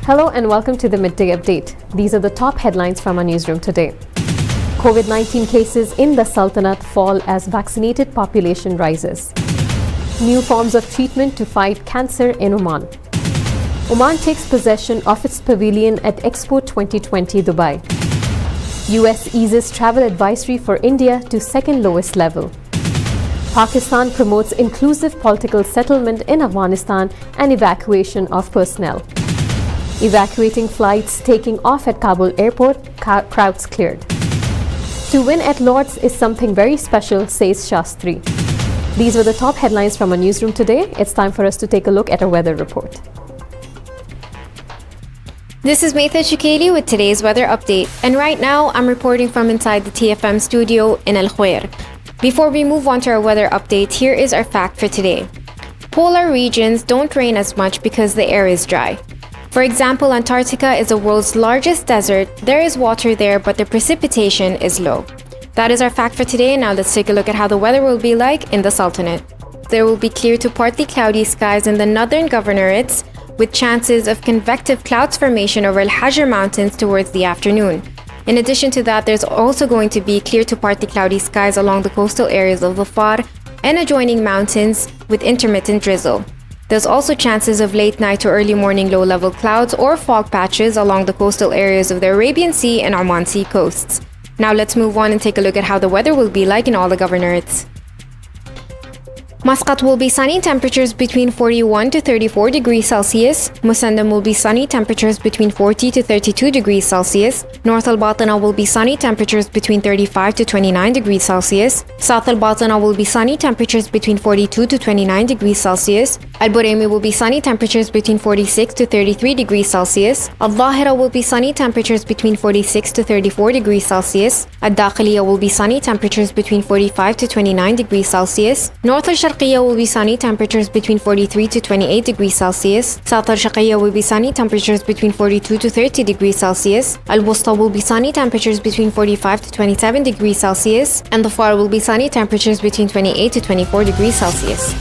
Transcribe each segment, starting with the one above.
Hello and welcome to the Midday Update. These are the top headlines from our newsroom today. COVID-19 cases in the Sultanate fall as vaccinated population rises. New forms of treatment to fight cancer in Oman. Oman takes possession of its pavilion at Expo 2020 Dubai. US eases travel advisory for India to second lowest level. Pakistan promotes inclusive political settlement in Afghanistan and evacuation of personnel. Evacuating flights taking off at Kabul airport, crowds cleared. To win at Lord's is something very special, says Shastri. These were the top headlines from our newsroom today. It's time for us to take a look at our weather report. This is Maitha Shukeli with today's weather update. And right now, I'm reporting from inside the TFM studio in Al Khair. Before we move on to our weather update, here is our fact for today. Polar regions don't rain as much because the air is dry. For example, Antarctica is the world's largest desert. There is water there, but the precipitation is low. That is our fact for today. Now let's take a look at how the weather will be like in the Sultanate. There will be clear to partly cloudy skies in the northern governorates, with chances of convective clouds formation over Al Hajar Mountains towards the afternoon. In addition to that, there's also going to be clear to partly cloudy skies along the coastal areas of the Far and adjoining mountains with intermittent drizzle. There's also chances of late night to early morning low-level clouds or fog patches along the coastal areas of the Arabian Sea and Oman Sea coasts. Now let's move on and take a look at how the weather will be like in all the governorates. Muscat will be sunny, temperatures between 41 to 34 degrees Celsius. Musandam will be sunny, temperatures between 40 to 32 degrees Celsius. North Al Batana will be sunny, temperatures between 35 to 29 degrees Celsius. South Al Batana will be sunny, temperatures between 42 to 29 degrees Celsius. Al Buraimi will be sunny, temperatures between 46 to 33 degrees Celsius. Al Dhahira will be sunny, temperatures between 46 to 34 degrees Celsius. Al Dakhiliya will be sunny, temperatures between 45 to 29 degrees Celsius. North Al Sharqiyya will be sunny, temperatures between 43 to 28 degrees Celsius. South Al Sharqiyya will be sunny, temperatures between 42 to 30 degrees Celsius. Al Wusta will be sunny, temperatures between 45 to 27 degrees Celsius. And the Far will be sunny, temperatures between 28 to 24 degrees Celsius.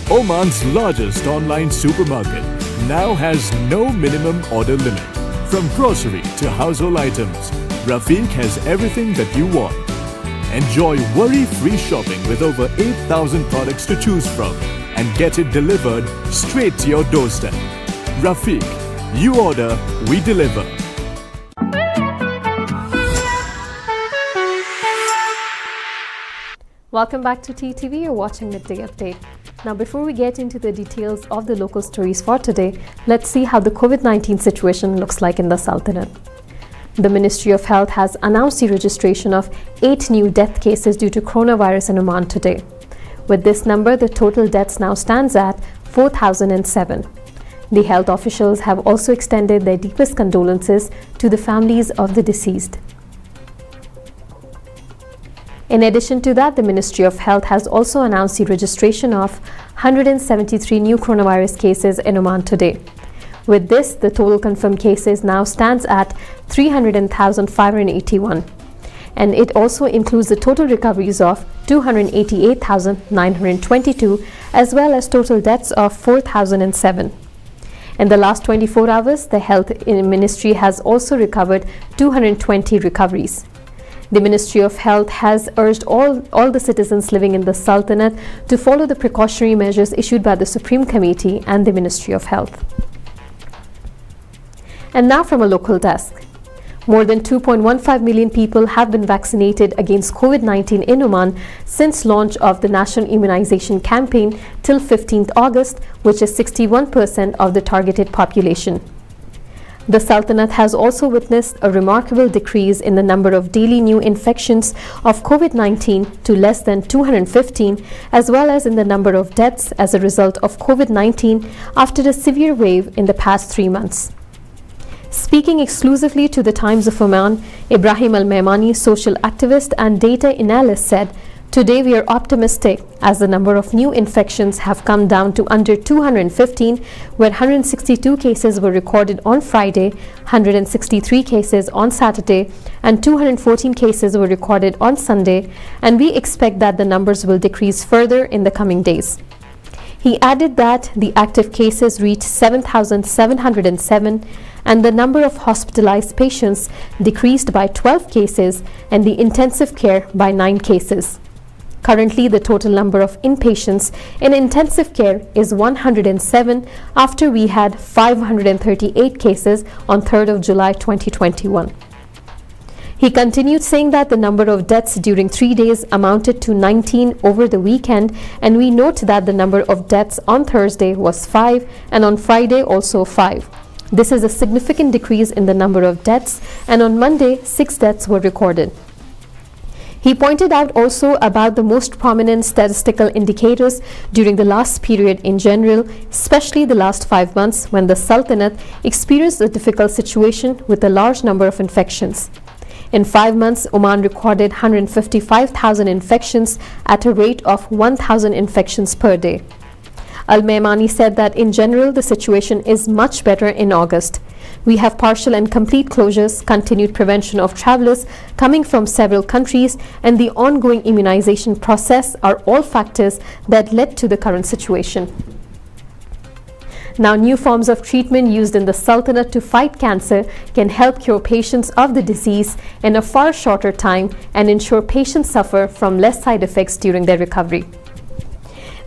Oman's largest online supermarket now has no minimum order limit. From grocery to household items, Rafiq has everything that you want. Enjoy worry-free shopping with over 8,000 products to choose from and get it delivered straight to your doorstep. Rafiq, you order, we deliver. Welcome back to TTV. You're watching Midday Update. Now, before we get into the details of the local stories for today, let's see how the COVID-19 situation looks like in the Sultanate. The Ministry of Health has announced the registration of 8 new death cases due to coronavirus in Oman today. With this number, the total deaths now stands at 4,007. The health officials have also extended their deepest condolences to the families of the deceased. In addition to that, the Ministry of Health has also announced the registration of 173 new coronavirus cases in Oman today. With this, the total confirmed cases now stands at 300,581. And it also includes the total recoveries of 288,922 as well as total deaths of 4,007. In the last 24 hours, the Health Ministry has also recovered 220 recoveries. The Ministry of Health has urged all the citizens living in the Sultanate to follow the precautionary measures issued by the Supreme Committee and the Ministry of Health. And now from a local desk. More than 2.15 million people have been vaccinated against COVID-19 in Oman since launch of the National Immunization Campaign till 15th August, which is 61% of the targeted population. The Sultanate has also witnessed a remarkable decrease in the number of daily new infections of COVID-19 to less than 215, as well as in the number of deaths as a result of COVID-19 after a severe wave in the past 3 months. Speaking exclusively to the Times of Oman, Ibrahim Al-Maimani, social activist and data analyst, said, "Today we are optimistic as the number of new infections have come down to under 215, where 162 cases were recorded on Friday, 163 cases on Saturday, and 214 cases were recorded on Sunday, and we expect that the numbers will decrease further in the coming days." He added that the active cases reached 7,707 and the number of hospitalized patients decreased by 12 cases and the intensive care by 9 cases. Currently, the total number of inpatients in intensive care is 107 after we had 538 cases on 3rd of July 2021. He continued saying that the number of deaths during 3 days amounted to 19 over the weekend, and we note that the number of deaths on Thursday was 5 and on Friday also 5. This is a significant decrease in the number of deaths, and on Monday 6 deaths were recorded. He pointed out also about the most prominent statistical indicators during the last period in general, especially the last 5 months when the Sultanate experienced a difficult situation with a large number of infections. In 5 months, Oman recorded 155,000 infections at a rate of 1,000 infections per day. Al-Maimani said that in general the situation is much better in August. We have partial and complete closures, continued prevention of travelers coming from several countries, and the ongoing immunization process are all factors that led to the current situation. Now, new forms of treatment used in the Sultanate to fight cancer can help cure patients of the disease in a far shorter time and ensure patients suffer from less side effects during their recovery.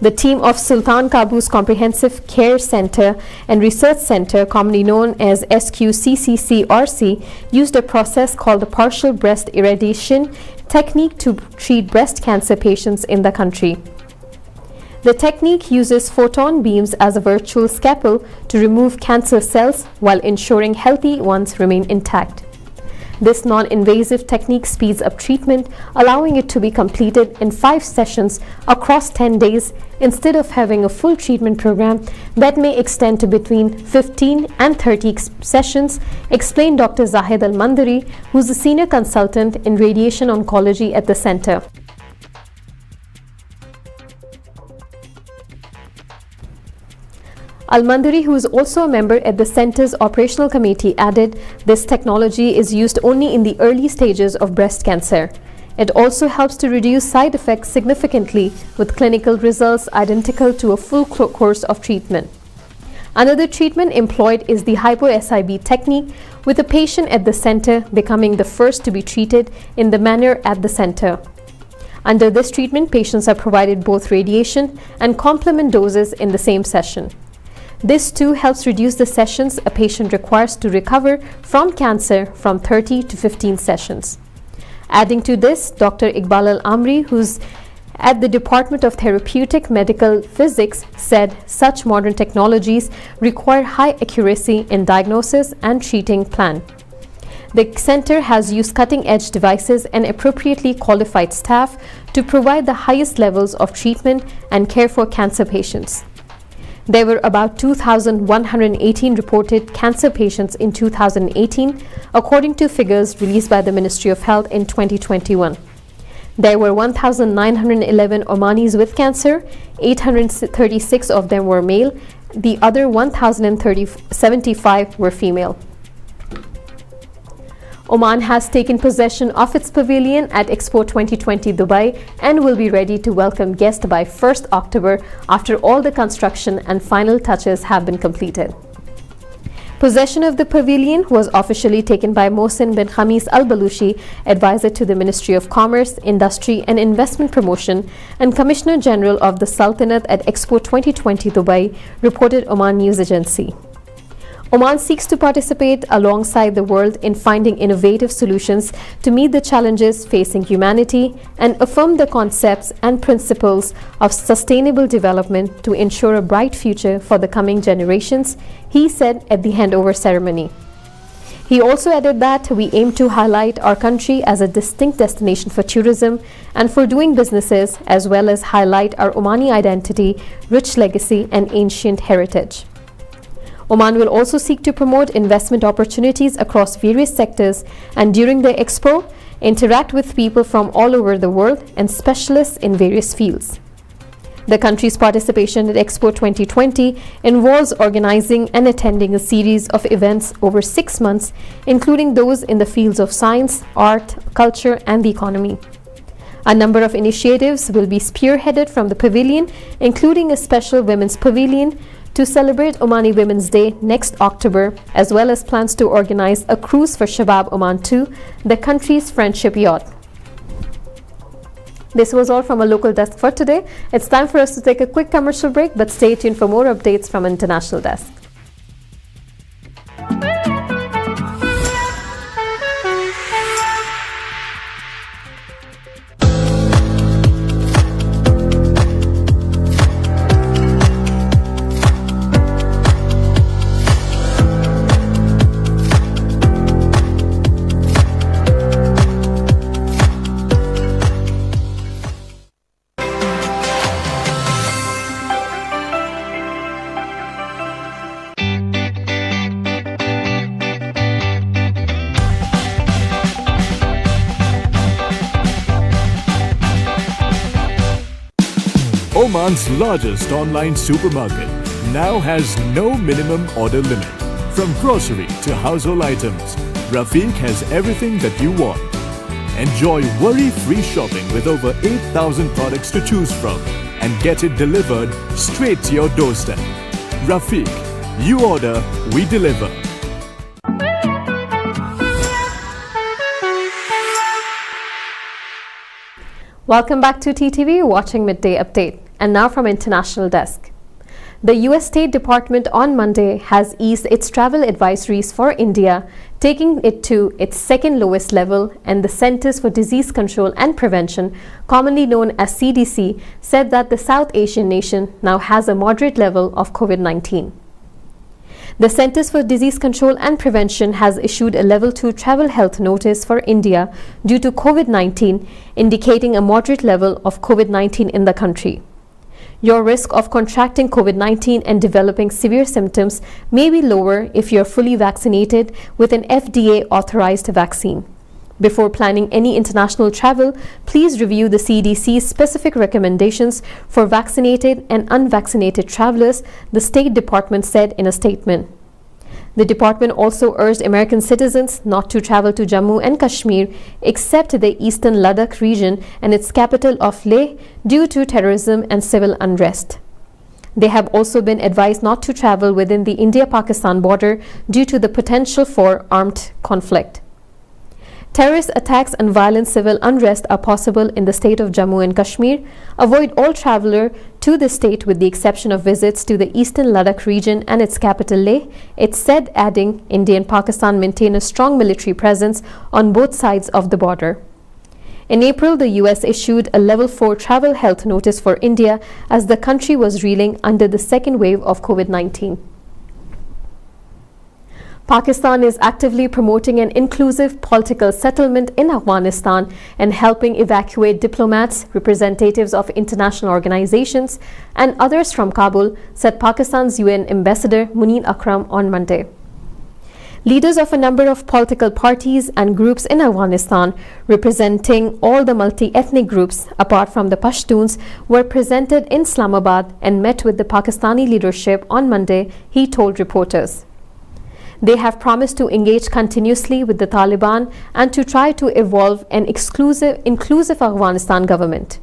The team of Sultan Qaboos Comprehensive Care Center and Research Center, commonly known as SQCCCRC, used a process called the partial breast irradiation technique to treat breast cancer patients in the country. The technique uses photon beams as a virtual scalpel to remove cancer cells while ensuring healthy ones remain intact. This non-invasive technique speeds up treatment, allowing it to be completed in 5 sessions across 10 days instead of having a full treatment program that may extend to between 15 and 30 sessions, explained Dr. Zahid Al-Mandari, who's a senior consultant in radiation oncology at the center. Al-Mandari, who is also a member at the Center's Operational Committee, added, "This technology is used only in the early stages of breast cancer. It also helps to reduce side effects significantly, with clinical results identical to a full course of treatment." Another treatment employed is the Hypo Sib Technique, with a patient at the center becoming the first to be treated in the manner at the center. Under this treatment, patients are provided both radiation and complement doses in the same session. This too helps reduce the sessions a patient requires to recover from cancer from 30 to 15 sessions. Adding to this, Dr. Iqbal Al-Amri, who's at the Department of Therapeutic Medical Physics, said such modern technologies require high accuracy in diagnosis and treating plan. The center has used cutting-edge devices and appropriately qualified staff to provide the highest levels of treatment and care for cancer patients. There were about 2,118 reported cancer patients in 2018, according to figures released by the Ministry of Health in 2021. There were 1,911 Omanis with cancer, 836 of them were male, the other 1,075 were female. Oman has taken possession of its pavilion at Expo 2020 Dubai and will be ready to welcome guests by 1st October after all the construction and final touches have been completed. Possession of the pavilion was officially taken by Mohsen bin Khamis Al-Balushi, advisor to the Ministry of Commerce, Industry and Investment Promotion and Commissioner General of the Sultanate at Expo 2020 Dubai, reported Oman News Agency. Oman seeks to participate alongside the world in finding innovative solutions to meet the challenges facing humanity and affirm the concepts and principles of sustainable development to ensure a bright future for the coming generations, he said at the handover ceremony. He also added that we aim to highlight our country as a distinct destination for tourism and for doing businesses, as well as highlight our Omani identity, rich legacy, and ancient heritage. Oman will also seek to promote investment opportunities across various sectors and during the expo, interact with people from all over the world and specialists in various fields. The country's participation at Expo 2020 involves organizing and attending a series of events over 6 months, including those in the fields of science, art, culture, and the economy. A number of initiatives will be spearheaded from the pavilion, including a special women's pavilion to celebrate Omani Women's Day next October, as well as plans to organize a cruise for Shabab Oman 2, the country's friendship yacht. This was all from a local desk for today. It's time for us to take a quick commercial break, but stay tuned for more updates from International Desk. Oman's largest online supermarket now has no minimum order limit. From grocery to household items, Rafiq has everything that you want. Enjoy worry-free shopping with over 8,000 products to choose from and get it delivered straight to your doorstep. Rafiq, you order, we deliver. Welcome back to TTV, watching Midday Update. And now from International Desk. The US State Department on Monday has eased its travel advisories for India, taking it to its second lowest level, and the Centers for Disease Control and Prevention, commonly known as CDC, said that the South Asian nation now has a moderate level of COVID-19. The Centers for Disease Control and Prevention has issued a Level 2 travel health notice for India due to COVID-19, indicating a moderate level of COVID-19 in the country. Your risk of contracting COVID-19 and developing severe symptoms may be lower if you are fully vaccinated with an FDA-authorized vaccine. Before planning any international travel, please review the CDC's specific recommendations for vaccinated and unvaccinated travelers, the State Department said in a statement. The department also urged American citizens not to travel to Jammu and Kashmir except the eastern Ladakh region and its capital of Leh due to terrorism and civil unrest. They have also been advised not to travel within the India-Pakistan border due to the potential for armed conflict. Terrorist attacks and violent civil unrest are possible in the state of Jammu and Kashmir. Avoid all traveler to the state with the exception of visits to the eastern Ladakh region and its capital Leh, it said, adding India and Pakistan maintain a strong military presence on both sides of the border. In April, the US issued a Level 4 travel health notice for India as the country was reeling under the second wave of COVID-19. Pakistan is actively promoting an inclusive political settlement in Afghanistan and helping evacuate diplomats, representatives of international organizations, and others from Kabul, said Pakistan's UN Ambassador Munir Akram on Monday. Leaders of a number of political parties and groups in Afghanistan, representing all the multi-ethnic groups apart from the Pashtuns, were presented in Islamabad and met with the Pakistani leadership on Monday, he told reporters. They have promised to engage continuously with the Taliban and to try to evolve an inclusive Afghanistan government.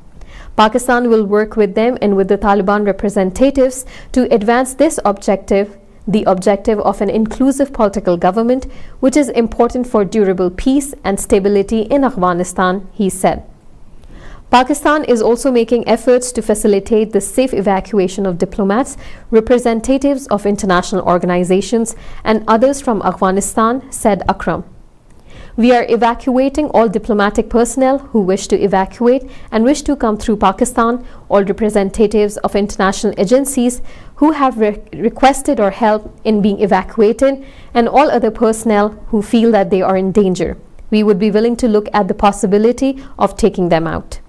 Pakistan will work with them and with the Taliban representatives to advance this objective, the objective of an inclusive political government, which is important for durable peace and stability in Afghanistan, he said. Pakistan is also making efforts to facilitate the safe evacuation of diplomats, representatives of international organizations, and others from Afghanistan, said Akram. We are evacuating all diplomatic personnel who wish to evacuate and wish to come through Pakistan, all representatives of international agencies, who have requested or help in being evacuated, and all other personnel who feel that they are in danger. We would be willing to look at the possibility of taking them out.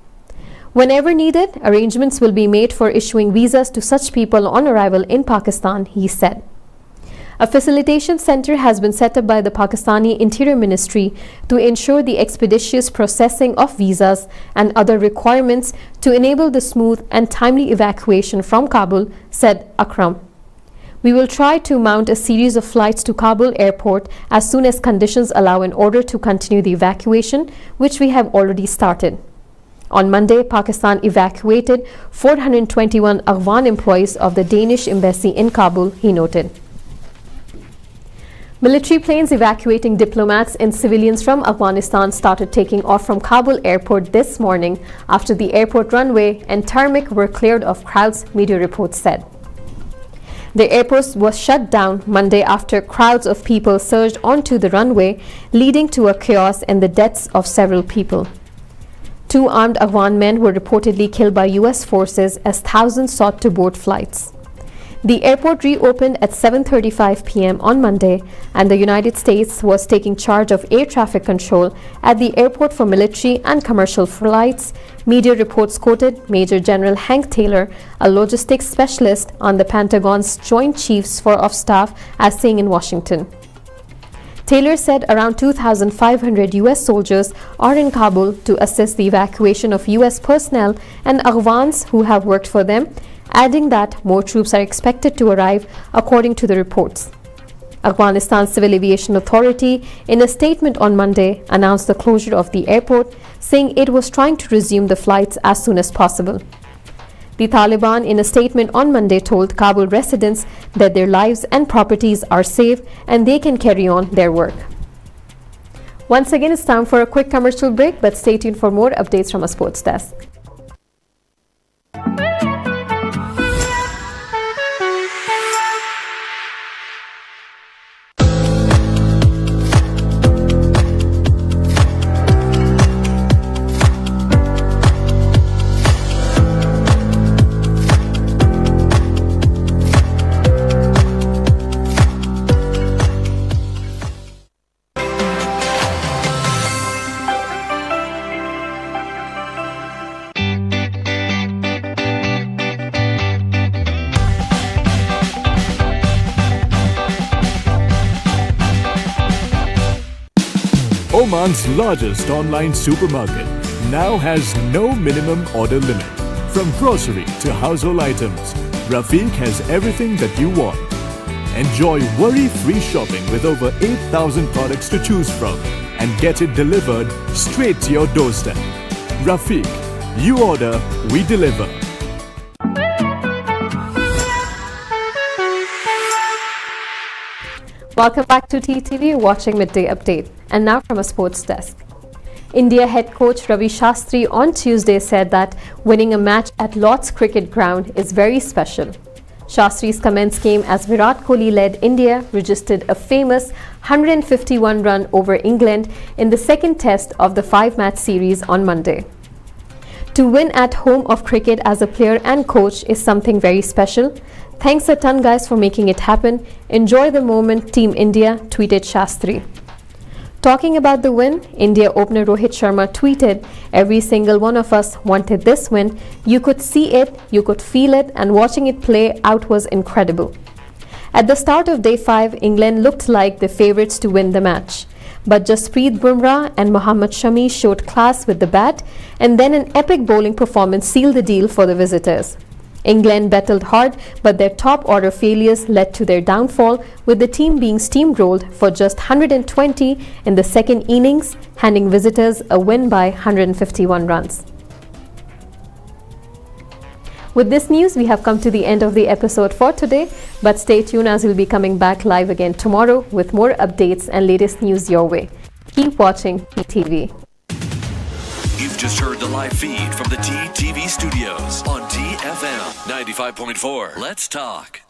Whenever needed, arrangements will be made for issuing visas to such people on arrival in Pakistan, he said. A facilitation center has been set up by the Pakistani Interior Ministry to ensure the expeditious processing of visas and other requirements to enable the smooth and timely evacuation from Kabul, said Akram. We will try to mount a series of flights to Kabul airport as soon as conditions allow in order to continue the evacuation, which we have already started. On Monday, Pakistan evacuated 421 Afghan employees of the Danish embassy in Kabul, he noted. Military planes evacuating diplomats and civilians from Afghanistan started taking off from Kabul airport this morning after the airport runway and tarmac were cleared of crowds, media reports said. The airport was shut down Monday after crowds of people surged onto the runway, leading to a chaos and the deaths of several people. 2 armed Afghan men were reportedly killed by US forces as thousands sought to board flights. The airport reopened at 7:35 p.m. on Monday, and the United States was taking charge of air traffic control at the airport for military and commercial flights. Media reports quoted Major General Hank Taylor, a logistics specialist on the Pentagon's Joint Chiefs of Staff, as saying in Washington. Taylor said around 2,500 U.S. soldiers are in Kabul to assist the evacuation of U.S. personnel and Afghans who have worked for them, adding that more troops are expected to arrive, according to the reports. Afghanistan Civil Aviation Authority, in a statement on Monday, announced the closure of the airport, saying it was trying to resume the flights as soon as possible. The Taliban, in a statement on Monday, told Kabul residents that their lives and properties are safe and they can carry on their work. Once again, it's time for a quick commercial break, but stay tuned for more updates from our sports desk. Oman's largest online supermarket now has no minimum order limit. From grocery to household items, Rafiq has everything that you want. Enjoy worry-free shopping with over 8,000 products to choose from and get it delivered straight to your doorstep. Rafiq, you order, we deliver. Welcome back to TTV, watching Midday Update. And now from a sports desk. India head coach Ravi Shastri on Tuesday said that winning a match at Lord's Cricket Ground is very special. Shastri's comments came as Virat Kohli-led India registered a famous 151 run over England in the second test of the 5-match series on Monday. To win at home of cricket as a player and coach is something very special. Thanks a ton, guys, for making it happen. Enjoy the moment, Team India, tweeted Shastri. Talking about the win, India opener Rohit Sharma tweeted, "Every single one of us wanted this win. You could see it, you could feel it, and watching it play out was incredible." At the start of Day 5, England looked like the favourites to win the match. But Jasprit Bumrah and Mohammad Shami showed class with the bat, and then an epic bowling performance sealed the deal for the visitors. England battled hard, but their top-order failures led to their downfall, with the team being steamrolled for just 120 in the second innings, handing visitors a win by 151 runs. With this news, we have come to the end of the episode for today, but stay tuned as we'll be coming back live again tomorrow with more updates and latest news your way. Keep watching TTV. You've just heard the live feed from the TTV studios on TFM 95.4. Let's talk.